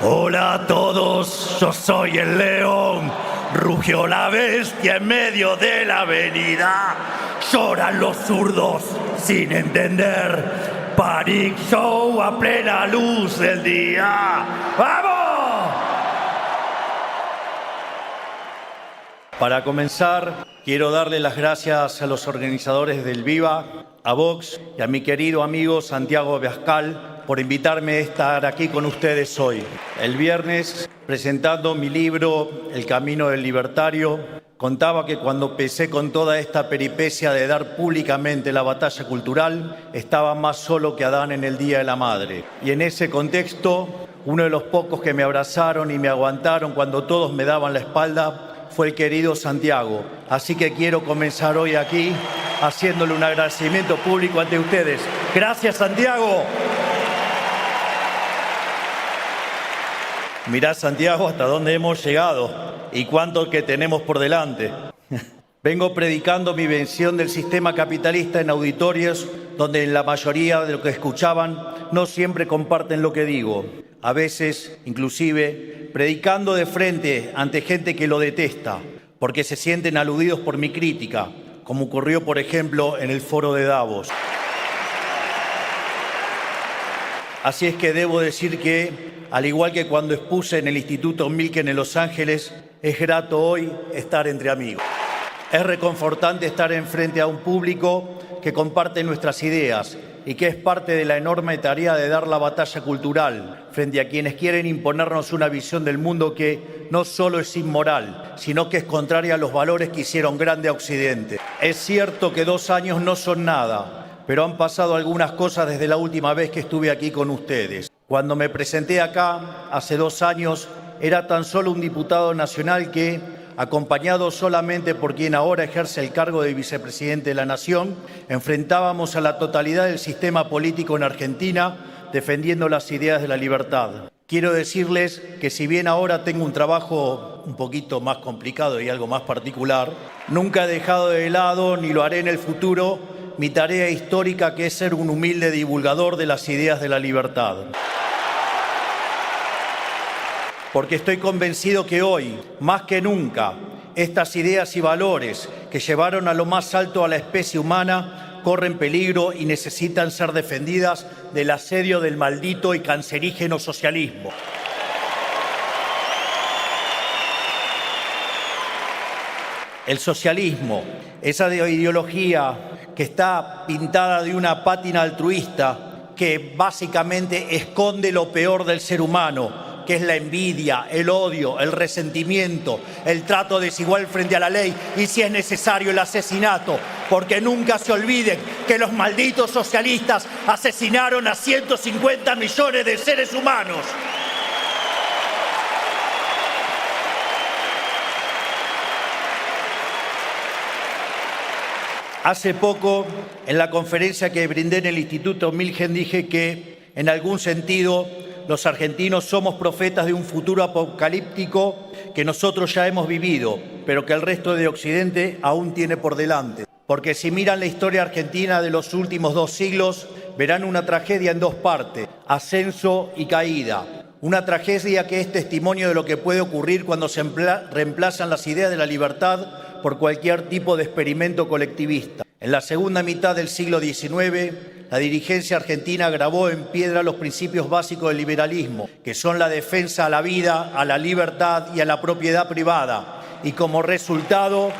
Hola a todos, yo soy el león. Rugió la bestia en medio de la avenida. Lloran los zurdos sin entender. Panic Show a plena luz del día. ¡Vamos! Para comenzar, quiero darle las gracias a los organizadores del Viva, a Vox y a mi querido amigo Santiago Abascal por invitarme a estar aquí con ustedes hoy. El viernes, presentando mi libro El Camino del Libertario, contaba que cuando empecé con toda esta peripecia de dar públicamente la batalla cultural, estaba más solo que Adán en el Día de la Madre. Y en ese contexto, uno de los pocos que me abrazaron y me aguantaron cuando todos me daban la espalda fue el querido Santiago. Así que quiero comenzar hoy aquí haciéndole un agradecimiento público ante ustedes. ¡Gracias, Santiago! Mirá, Santiago, hasta dónde hemos llegado y cuánto que tenemos por delante. Vengo predicando mi vención del sistema capitalista en auditorios donde la mayoría de los que escuchaban no siempre comparten lo que digo. A veces, inclusive, predicando de frente ante gente que lo detesta, porque se sienten aludidos por mi crítica, como ocurrió, por ejemplo, en el foro de Davos. Así es que debo decir que, al igual que cuando expuse en el Instituto Milken en Los Ángeles, es grato hoy estar entre amigos. Es reconfortante estar enfrente a un público que comparte nuestras ideas y que es parte de la enorme tarea de dar la batalla cultural frente a quienes quieren imponernos una visión del mundo que no solo es inmoral, sino que es contraria a los valores que hicieron grande a Occidente. Es cierto que 2 años no son nada, pero han pasado algunas cosas desde la última vez que estuve aquí con ustedes. Cuando me presenté acá, hace 2 años, era tan solo un diputado nacional que, acompañado solamente por quien ahora ejerce el cargo de vicepresidente de la Nación, enfrentábamos a la totalidad del sistema político en Argentina defendiendo las ideas de la libertad. Quiero decirles que si bien ahora tengo un trabajo un poquito más complicado y algo más particular, nunca he dejado de lado, ni lo haré en el futuro, mi tarea histórica, que es ser un humilde divulgador de las ideas de la libertad. Porque estoy convencido que hoy, más que nunca, estas ideas y valores que llevaron a lo más alto a la especie humana corren peligro y necesitan ser defendidas del asedio del maldito y cancerígeno socialismo. El socialismo, esa ideología que está pintada de una pátina altruista que básicamente esconde lo peor del ser humano, que es la envidia, el odio, el resentimiento, el trato desigual frente a la ley y, si es necesario, el asesinato. Porque nunca se olviden que los malditos socialistas asesinaron a 150 millones de seres humanos. Hace poco, en la conferencia que brindé en el Instituto Milken, dije que, en algún sentido, los argentinos somos profetas de un futuro apocalíptico que nosotros ya hemos vivido, pero que el resto de Occidente aún tiene por delante. Porque si miran la historia argentina de los últimos 2 siglos, verán una tragedia en 2 partes, ascenso y caída. Una tragedia que es testimonio de lo que puede ocurrir cuando se reemplazan las ideas de la libertad por cualquier tipo de experimento colectivista. En la segunda mitad del siglo XIX, la dirigencia argentina grabó en piedra los principios básicos del liberalismo, que son la defensa a la vida, a la libertad y a la propiedad privada. Y como resultado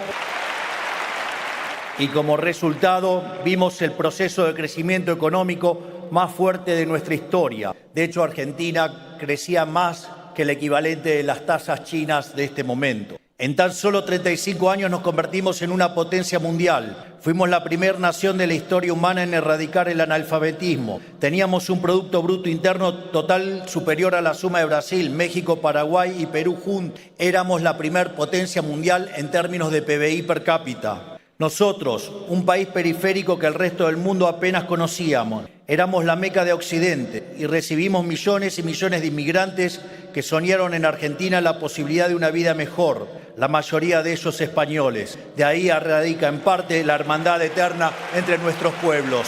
vimos el proceso de crecimiento económico más fuerte de nuestra historia. De hecho, Argentina crecía más que el equivalente de las tasas chinas de este momento. En tan solo 35 años nos convertimos en una potencia mundial. Fuimos la primera nación de la historia humana en erradicar el analfabetismo. Teníamos un Producto Bruto Interno total superior a la suma de Brasil, México, Paraguay y Perú juntos. Éramos la primera potencia mundial en términos de PBI per cápita. Nosotros, un país periférico que el resto del mundo apenas conocíamos, éramos la meca de Occidente y recibimos millones y millones de inmigrantes que soñaron en Argentina la posibilidad de una vida mejor, la mayoría de ellos españoles. De ahí radica en parte la hermandad eterna entre nuestros pueblos.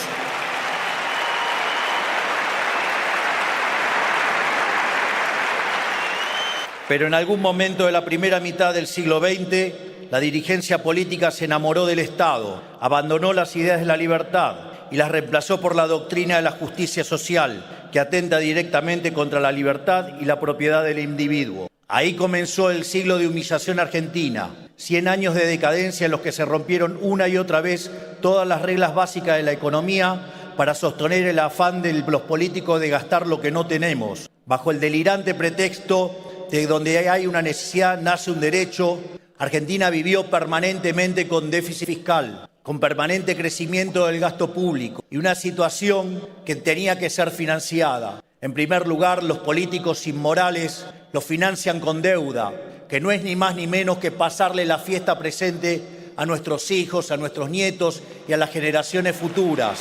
Pero en algún momento de la primera mitad del siglo XX, la dirigencia política se enamoró del Estado, abandonó las ideas de la libertad y las reemplazó por la doctrina de la justicia social, que atenta directamente contra la libertad y la propiedad del individuo. Ahí comenzó el siglo de humillación argentina, 100 años de decadencia en los que se rompieron una y otra vez todas las reglas básicas de la economía para sostener el afán de los políticos de gastar lo que no tenemos. Bajo el delirante pretexto de donde hay una necesidad nace un derecho, Argentina vivió permanentemente con déficit fiscal, con permanente crecimiento del gasto público y una situación que tenía que ser financiada. En primer lugar, los políticos inmorales lo financian con deuda, que no es ni más ni menos que pasarle la fiesta presente a nuestros hijos, a nuestros nietos y a las generaciones futuras.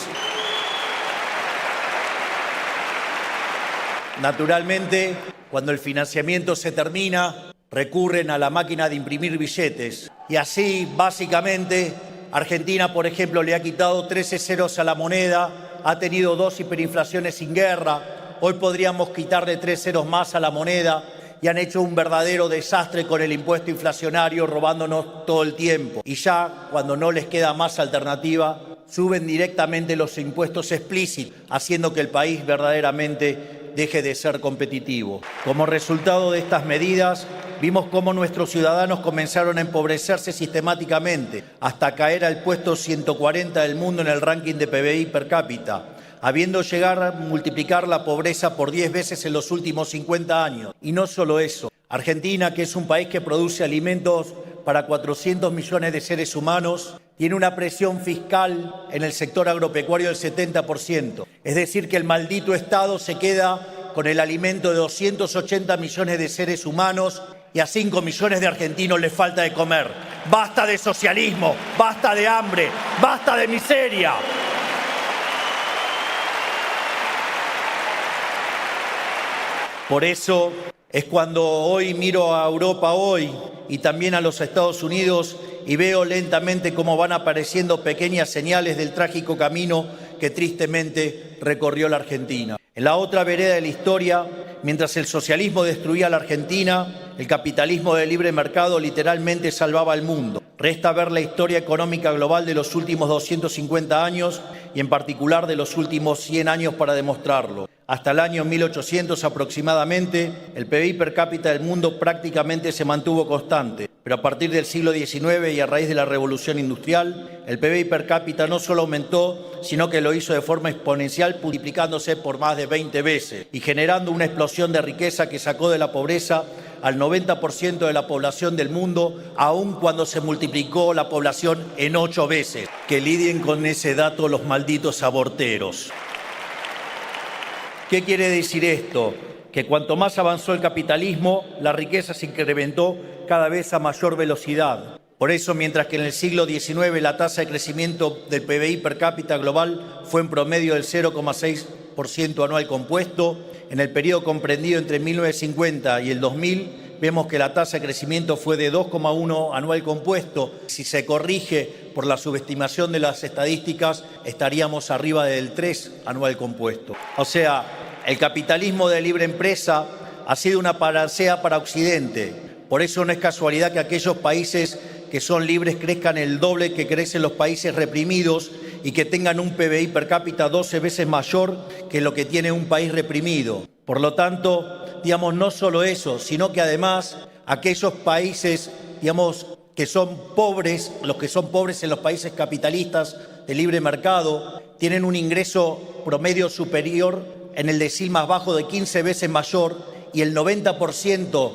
Naturalmente, cuando el financiamiento se termina, recurren a la máquina de imprimir billetes. Y así, básicamente, Argentina, por ejemplo, le ha quitado 13 ceros a la moneda, ha tenido 2 hiperinflaciones sin guerra, hoy podríamos quitarle 3 ceros más a la moneda y han hecho un verdadero desastre con el impuesto inflacionario, robándonos todo el tiempo. Y ya, cuando no les queda más alternativa, suben directamente los impuestos explícitos, haciendo que el país verdaderamente deje de ser competitivo. Como resultado de estas medidas, vimos cómo nuestros ciudadanos comenzaron a empobrecerse sistemáticamente, hasta caer al puesto 140 del mundo en el ranking de PBI per cápita, habiendo llegado a multiplicar la pobreza por 10 veces en los últimos 50 años. Y no solo eso, Argentina, que es un país que produce alimentos para 400 millones de seres humanos, tiene una presión fiscal en el sector agropecuario del 70%. Es decir, que el maldito Estado se queda con el alimento de 280 millones de seres humanos y a 5 millones de argentinos les falta de comer. ¡Basta de socialismo! ¡Basta de hambre! ¡Basta de miseria! Por eso es cuando hoy miro a Europa hoy y también a los Estados Unidos y veo lentamente cómo van apareciendo pequeñas señales del trágico camino que tristemente recorrió la Argentina. En la otra vereda de la historia, mientras el socialismo destruía a la Argentina, el capitalismo de libre mercado literalmente salvaba al mundo. Resta ver la historia económica global de los últimos 250 años y en particular de los últimos 100 años para demostrarlo. Hasta el año 1800 aproximadamente, el PBI per cápita del mundo prácticamente se mantuvo constante. Pero a partir del siglo XIX y a raíz de la Revolución Industrial, el PBI per cápita no solo aumentó, sino que lo hizo de forma exponencial, multiplicándose por más de 20 veces y generando una explosión de riqueza que sacó de la pobreza al 90% de la población del mundo, aun cuando se multiplicó la población en 8 veces. Que lidien con ese dato los malditos aborteros. ¿Qué quiere decir esto? Que cuanto más avanzó el capitalismo, la riqueza se incrementó cada vez a mayor velocidad. Por eso, mientras que en el siglo XIX la tasa de crecimiento del PBI per cápita global fue en promedio del 0,6% anual compuesto, en el periodo comprendido entre 1950 y el 2000, vemos que la tasa de crecimiento fue de 2,1 anual compuesto. Si se corrige por la subestimación de las estadísticas, estaríamos arriba del 3 anual compuesto. O sea, el capitalismo de libre empresa ha sido una panacea para Occidente. Por eso no es casualidad que aquellos países que son libres crezcan el doble que crecen los países reprimidos y que tengan un PBI per cápita 12 veces mayor que lo que tiene un país reprimido. Por lo tanto, no solo eso, sino que además aquellos países, que son pobres, los que son pobres en los países capitalistas de libre mercado, tienen un ingreso promedio superior en el decil más bajo de 15 veces mayor y el 90%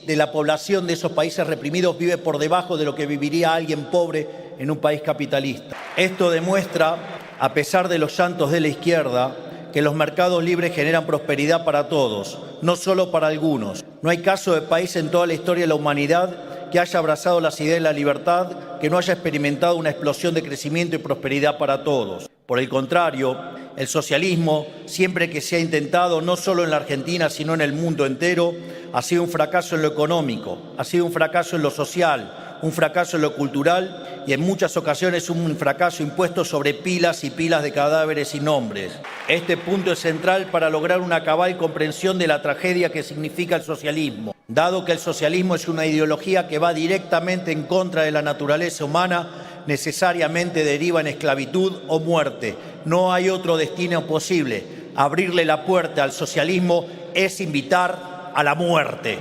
de la población de esos países reprimidos vive por debajo de lo que viviría alguien pobre en un país capitalista. Esto demuestra, a pesar de los llantos de la izquierda, que los mercados libres generan prosperidad para todos, no solo para algunos. No hay caso de país en toda la historia de la humanidad que haya abrazado las ideas de la libertad, que no haya experimentado una explosión de crecimiento y prosperidad para todos. Por el contrario, el socialismo, siempre que se ha intentado, no solo en la Argentina, sino en el mundo entero, ha sido un fracaso en lo económico, ha sido un fracaso en lo social, un fracaso en lo cultural y en muchas ocasiones un fracaso impuesto sobre pilas y pilas de cadáveres sin nombres. Este punto es central para lograr una cabal comprensión de la tragedia que significa el socialismo. Dado que el socialismo es una ideología que va directamente en contra de la naturaleza humana, necesariamente deriva en esclavitud o muerte. No hay otro destino posible. Abrirle la puerta al socialismo es invitar a la muerte.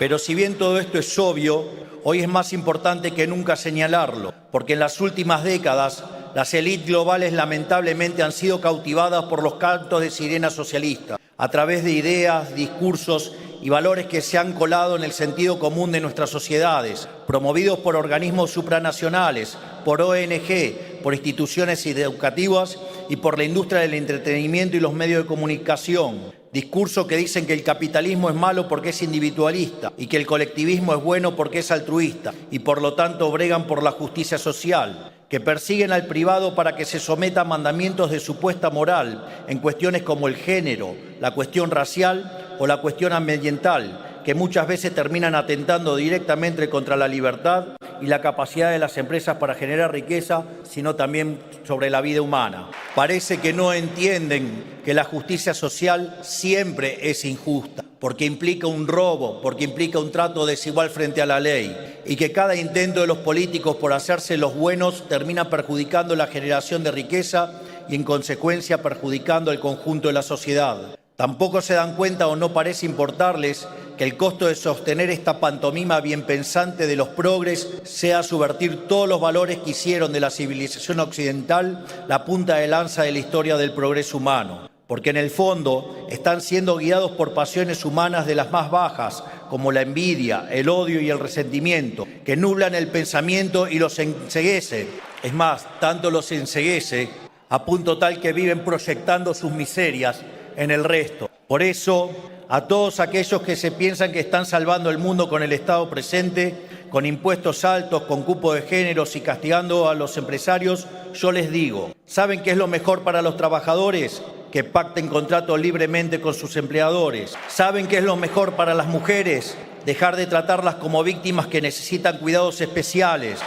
Pero si bien todo esto es obvio, hoy es más importante que nunca señalarlo, porque en las últimas décadas las élites globales lamentablemente han sido cautivadas por los cantos de sirena socialista, a través de ideas, discursos y valores que se han colado en el sentido común de nuestras sociedades, promovidos por organismos supranacionales, por ONG, por instituciones educativas y por la industria del entretenimiento y los medios de comunicación. Discursos que dicen que el capitalismo es malo porque es individualista y que el colectivismo es bueno porque es altruista y por lo tanto bregan por la justicia social, que persiguen al privado para que se someta a mandamientos de supuesta moral en cuestiones como el género, la cuestión racial o la cuestión ambiental, que muchas veces terminan atentando directamente contra la libertad y la capacidad de las empresas para generar riqueza, sino también sobre la vida humana. Parece que no entienden que la justicia social siempre es injusta, porque implica un robo, porque implica un trato desigual frente a la ley, y que cada intento de los políticos por hacerse los buenos termina perjudicando la generación de riqueza y, en consecuencia, perjudicando al conjunto de la sociedad. Tampoco se dan cuenta o no parece importarles que el costo de sostener esta pantomima bien pensante de los progres sea subvertir todos los valores que hicieron de la civilización occidental la punta de lanza de la historia del progreso humano. Porque en el fondo están siendo guiados por pasiones humanas de las más bajas, como la envidia, el odio y el resentimiento, que nublan el pensamiento y los enceguece. Es más, tanto los enceguece a punto tal que viven proyectando sus miserias en el resto. Por eso, a todos aquellos que se piensan que están salvando el mundo con el Estado presente, con impuestos altos, con cupo de géneros y castigando a los empresarios, yo les digo, ¿saben qué es lo mejor para los trabajadores? Que pacten contratos libremente con sus empleadores. ¿Saben qué es lo mejor para las mujeres? Dejar de tratarlas como víctimas que necesitan cuidados especiales.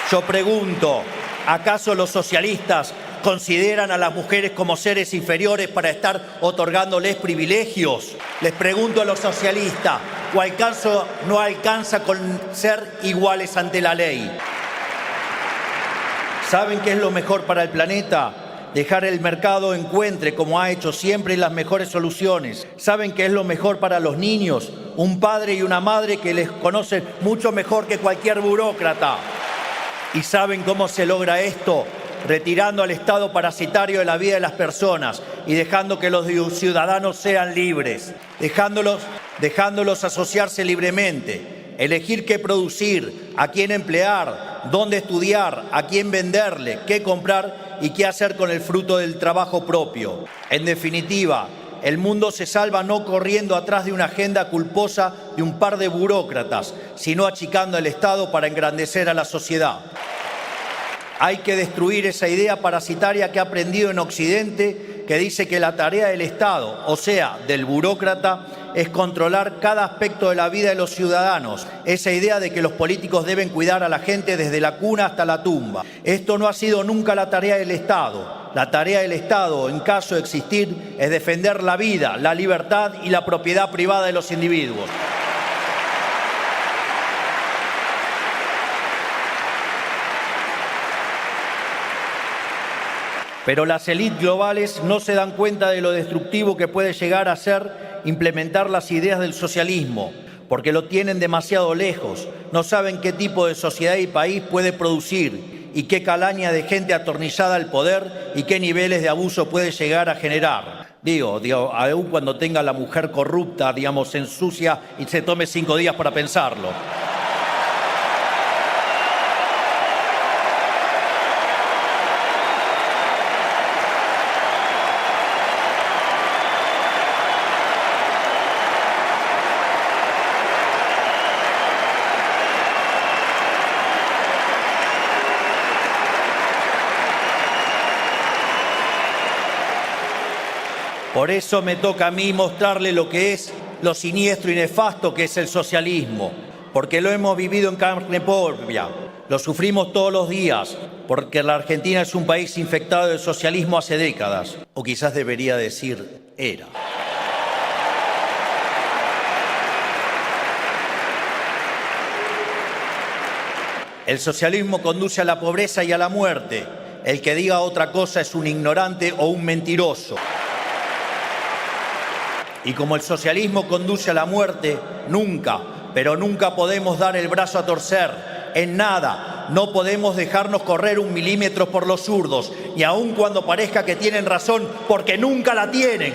Yo pregunto, ¿acaso los socialistas consideran a las mujeres como seres inferiores para estar otorgándoles privilegios? Les pregunto a los socialistas, ¿o acaso no alcanza con ser iguales ante la ley? ¿Saben qué es lo mejor para el planeta? Dejar el mercado encuentre, como ha hecho siempre, las mejores soluciones. ¿Saben qué es lo mejor para los niños? Un padre y una madre que les conocen mucho mejor que cualquier burócrata. ¿Y saben cómo se logra esto? Retirando al Estado parasitario de la vida de las personas y dejando que los ciudadanos sean libres, dejándolos asociarse libremente, elegir qué producir, a quién emplear, dónde estudiar, a quién venderle, qué comprar y qué hacer con el fruto del trabajo propio. En definitiva, el mundo se salva no corriendo atrás de una agenda culposa de un par de burócratas, sino achicando el Estado para engrandecer a la sociedad. Hay que destruir esa idea parasitaria que ha aprendido en Occidente, que dice que la tarea del Estado, o sea, del burócrata, es controlar cada aspecto de la vida de los ciudadanos. Esa idea de que los políticos deben cuidar a la gente desde la cuna hasta la tumba. Esto no ha sido nunca la tarea del Estado. La tarea del Estado, en caso de existir, es defender la vida, la libertad y la propiedad privada de los individuos. Pero las élites globales no se dan cuenta de lo destructivo que puede llegar a ser implementar las ideas del socialismo, porque lo tienen demasiado lejos, no saben qué tipo de sociedad y país puede producir y qué calaña de gente atornillada al poder y qué niveles de abuso puede llegar a generar. Digo, aún cuando tenga la mujer corrupta, se ensucia y se tome 5 días para pensarlo. Por eso me toca a mí mostrarle lo que es lo siniestro y nefasto que es el socialismo, porque lo hemos vivido en carne propia. Lo sufrimos todos los días, porque la Argentina es un país infectado de socialismo hace décadas, o quizás debería decir era. El socialismo conduce a la pobreza y a la muerte. El que diga otra cosa es un ignorante o un mentiroso. Y como el socialismo conduce a la muerte, nunca, pero nunca podemos dar el brazo a torcer. En nada, no podemos dejarnos correr un milímetro por los zurdos, y aun cuando parezca que tienen razón, porque nunca la tienen.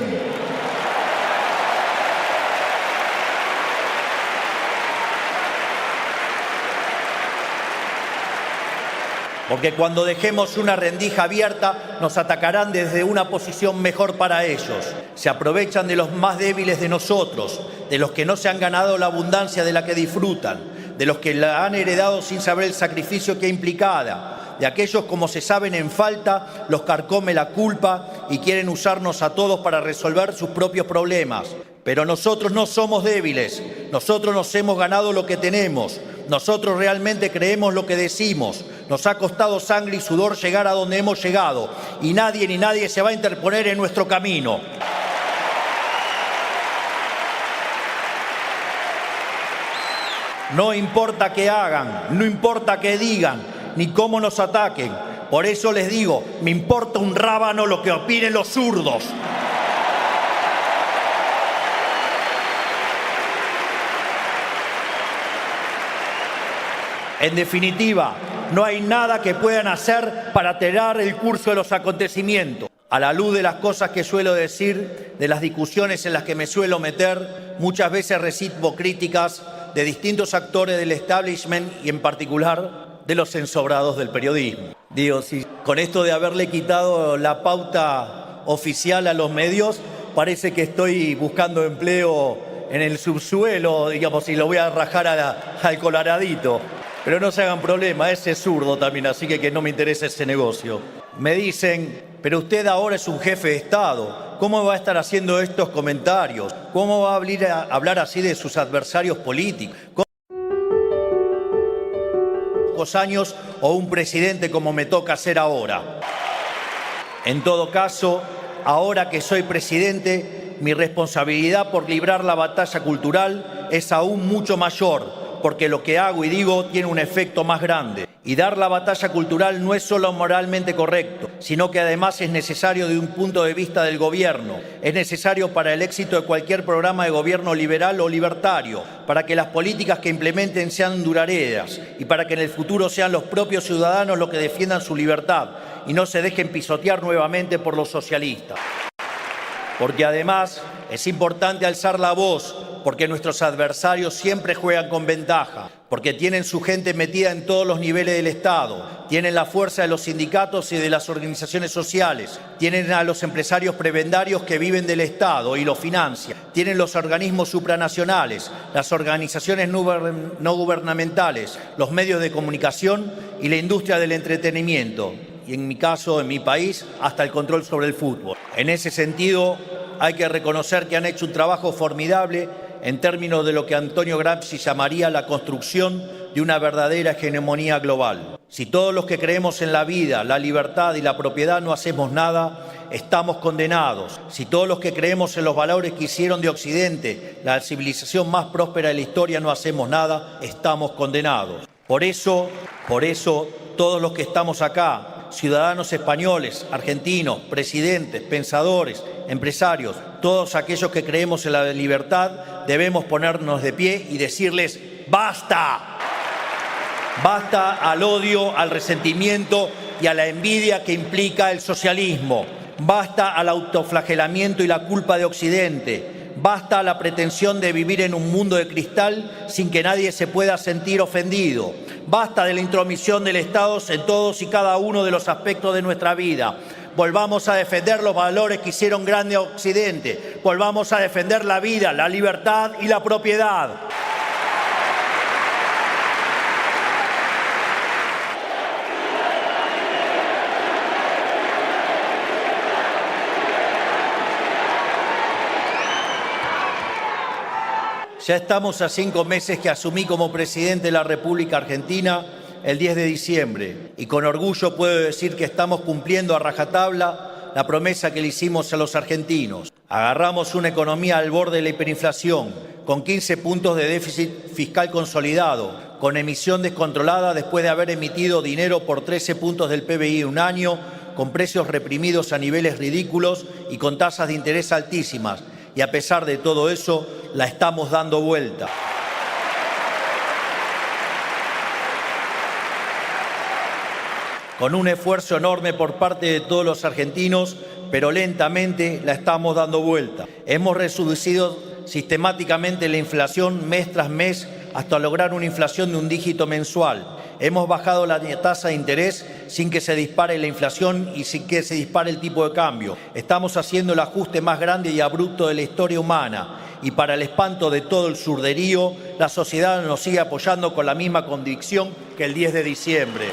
Porque cuando dejemos una rendija abierta, nos atacarán desde una posición mejor para ellos. Se aprovechan de los más débiles de nosotros, de los que no se han ganado la abundancia de la que disfrutan, de los que la han heredado sin saber el sacrificio que implicada, de aquellos, como se saben en falta, los carcome la culpa y quieren usarnos a todos para resolver sus propios problemas. Pero nosotros no somos débiles, nosotros nos hemos ganado lo que tenemos, nosotros realmente creemos lo que decimos, nos ha costado sangre y sudor llegar a donde hemos llegado, y nadie ni nadie se va a interponer en nuestro camino. No importa qué hagan, no importa qué digan, ni cómo nos ataquen. Por eso les digo, me importa un rábano lo que opinen los zurdos. En definitiva, no hay nada que puedan hacer para alterar el curso de los acontecimientos. A la luz de las cosas que suelo decir, de las discusiones en las que me suelo meter, muchas veces recibo críticas de distintos actores del establishment y en particular de los ensobrados del periodismo. Digo, si con esto de haberle quitado la pauta oficial a los medios, parece que estoy buscando empleo en el subsuelo, digamos, y lo voy a rajar al coloradito. Pero no se hagan problema, ese es zurdo también, así que no me interesa ese negocio. Me dicen, pero usted ahora es un jefe de Estado, ¿cómo va a estar haciendo estos comentarios? ¿Cómo va a hablar así de sus adversarios políticos? ¿Pocos años o un presidente como me toca hacer ahora? En todo caso, ahora que soy presidente, mi responsabilidad por librar la batalla cultural es aún mucho mayor, porque lo que hago y digo tiene un efecto más grande. Y dar la batalla cultural no es solo moralmente correcto, sino que además es necesario desde un punto de vista del gobierno. Es necesario para el éxito de cualquier programa de gobierno liberal o libertario, para que las políticas que implementen sean duraderas y para que en el futuro sean los propios ciudadanos los que defiendan su libertad y no se dejen pisotear nuevamente por los socialistas. Porque además es importante alzar la voz, porque nuestros adversarios siempre juegan con ventaja, porque tienen su gente metida en todos los niveles del Estado, tienen la fuerza de los sindicatos y de las organizaciones sociales, tienen a los empresarios prebendarios que viven del Estado y lo financian, tienen los organismos supranacionales, las organizaciones no gubernamentales, los medios de comunicación y la industria del entretenimiento. Y en mi caso, en mi país, hasta el control sobre el fútbol. En ese sentido, hay que reconocer que han hecho un trabajo formidable en términos de lo que Antonio Gramsci llamaría la construcción de una verdadera hegemonía global. Si todos los que creemos en la vida, la libertad y la propiedad no hacemos nada, estamos condenados. Si todos los que creemos en los valores que hicieron de Occidente la civilización más próspera de la historia no hacemos nada, estamos condenados. Por eso, todos los que estamos acá, ciudadanos españoles, argentinos, presidentes, pensadores, empresarios, todos aquellos que creemos en la libertad, debemos ponernos de pie y decirles ¡basta! Basta al odio, al resentimiento y a la envidia que implica el socialismo. Basta al autoflagelamiento y la culpa de Occidente. Basta a la pretensión de vivir en un mundo de cristal sin que nadie se pueda sentir ofendido. Basta de la intromisión del Estado en todos y cada uno de los aspectos de nuestra vida. Volvamos a defender los valores que hicieron grande a Occidente. Volvamos a defender la vida, la libertad y la propiedad. Ya estamos a 5 meses que asumí como presidente de la República Argentina el 10 de diciembre y con orgullo puedo decir que estamos cumpliendo a rajatabla la promesa que le hicimos a los argentinos. Agarramos una economía al borde de la hiperinflación, con 15 puntos de déficit fiscal consolidado, con emisión descontrolada después de haber emitido dinero por 13 puntos del PBI en un año, con precios reprimidos a niveles ridículos y con tasas de interés altísimas. Y a pesar de todo eso, la estamos dando vuelta. Con un esfuerzo enorme por parte de todos los argentinos, pero lentamente la estamos dando vuelta. Hemos reducido sistemáticamente la inflación mes tras mes hasta lograr una inflación de un dígito mensual. Hemos bajado la tasa de interés sin que se dispare la inflación y sin que se dispare el tipo de cambio. Estamos haciendo el ajuste más grande y abrupto de la historia humana. Y para el espanto de todo el surderío, la sociedad nos sigue apoyando con la misma convicción que el 10 de diciembre.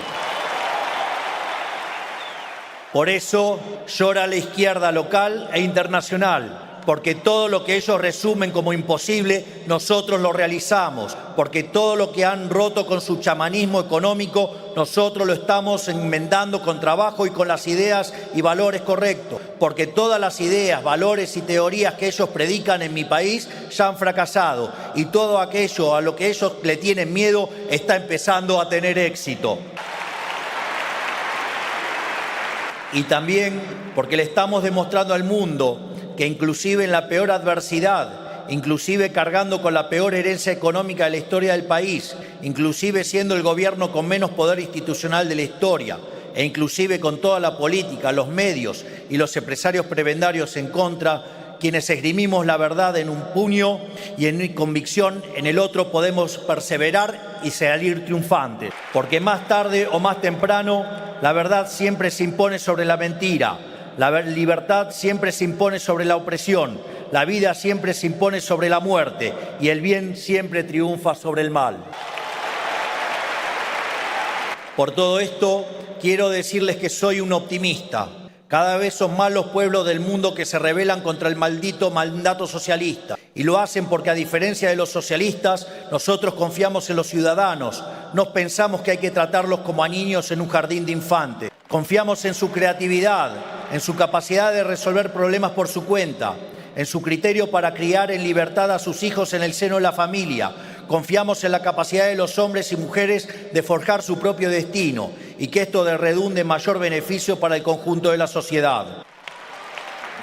Por eso llora la izquierda local e internacional, porque todo lo que ellos resumen como imposible, nosotros lo realizamos, porque todo lo que han roto con su chamanismo económico, nosotros lo estamos enmendando con trabajo y con las ideas y valores correctos, porque todas las ideas, valores y teorías que ellos predican en mi país ya han fracasado y todo aquello a lo que ellos le tienen miedo está empezando a tener éxito. Y también porque le estamos demostrando al mundo que inclusive en la peor adversidad, inclusive cargando con la peor herencia económica de la historia del país, inclusive siendo el gobierno con menos poder institucional de la historia, e inclusive con toda la política, los medios y los empresarios prebendarios en contra, quienes esgrimimos la verdad en un puño y en convicción en el otro podemos perseverar y salir triunfantes. Porque más tarde o más temprano, la verdad siempre se impone sobre la mentira, la libertad siempre se impone sobre la opresión, la vida siempre se impone sobre la muerte y el bien siempre triunfa sobre el mal. Por todo esto, quiero decirles que soy un optimista. Cada vez son más los pueblos del mundo que se rebelan contra el maldito mandato socialista. Y lo hacen porque, a diferencia de los socialistas, nosotros confiamos en los ciudadanos. No pensamos que hay que tratarlos como a niños en un jardín de infantes. Confiamos en su creatividad, en su capacidad de resolver problemas por su cuenta, en su criterio para criar en libertad a sus hijos en el seno de la familia. Confiamos en la capacidad de los hombres y mujeres de forjar su propio destino y que esto redunde en mayor beneficio para el conjunto de la sociedad.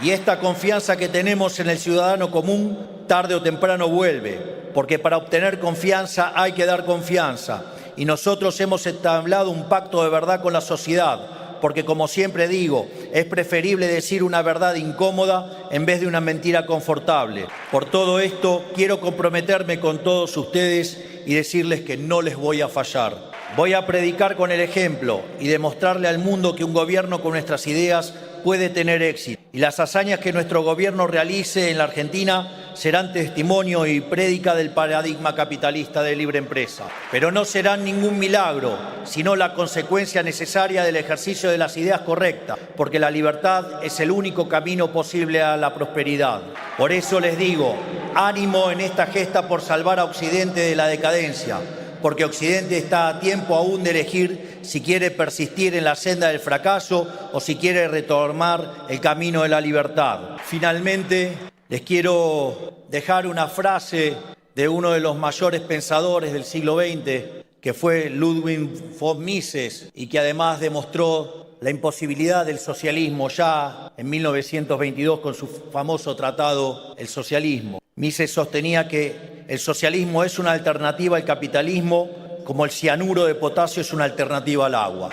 Y esta confianza que tenemos en el ciudadano común, tarde o temprano vuelve, porque para obtener confianza hay que dar confianza. Y nosotros hemos entablado un pacto de verdad con la sociedad, porque como siempre digo, es preferible decir una verdad incómoda en vez de una mentira confortable. Por todo esto, quiero comprometerme con todos ustedes y decirles que no les voy a fallar. Voy a predicar con el ejemplo y demostrarle al mundo que un gobierno con nuestras ideas puede tener éxito. Y las hazañas que nuestro gobierno realice en la Argentina serán testimonio y prédica del paradigma capitalista de libre empresa. Pero no serán ningún milagro, sino la consecuencia necesaria del ejercicio de las ideas correctas, porque la libertad es el único camino posible a la prosperidad. Por eso les digo, ánimo en esta gesta por salvar a Occidente de la decadencia, porque Occidente está a tiempo aún de elegir si quiere persistir en la senda del fracaso o si quiere retomar el camino de la libertad. Finalmente, les quiero dejar una frase de uno de los mayores pensadores del siglo XX, que fue Ludwig von Mises, y que además demostró la imposibilidad del socialismo ya en 1922 con su famoso tratado El Socialismo. Mises sostenía que el socialismo es una alternativa al capitalismo como el cianuro de potasio es una alternativa al agua.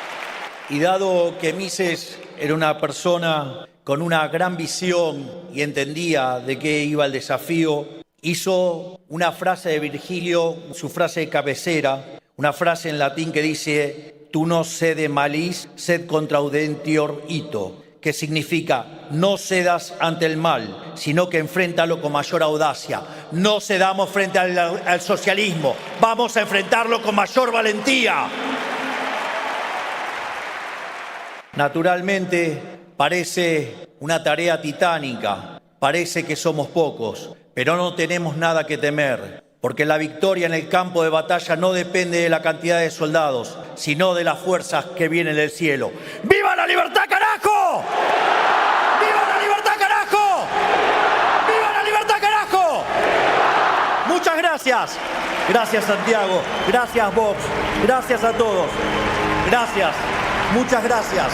Y dado que Mises era una persona con una gran visión y entendía de qué iba el desafío, hizo una frase de Virgilio, su frase de cabecera, una frase en latín que dice «Tu no cede malis, sed contraudentior ito», que significa no cedas ante el mal, sino que enfréntalo con mayor audacia. No cedamos frente al socialismo, vamos a enfrentarlo con mayor valentía. Naturalmente, parece una tarea titánica, parece que somos pocos, pero no tenemos nada que temer, porque la victoria en el campo de batalla no depende de la cantidad de soldados, sino de las fuerzas que vienen del cielo. ¡Viva la libertad, carajo! ¡Viva la libertad, carajo! ¡Viva la libertad, carajo! Muchas gracias. Gracias, Santiago. Gracias, Vox. Gracias a todos. Gracias. Muchas gracias.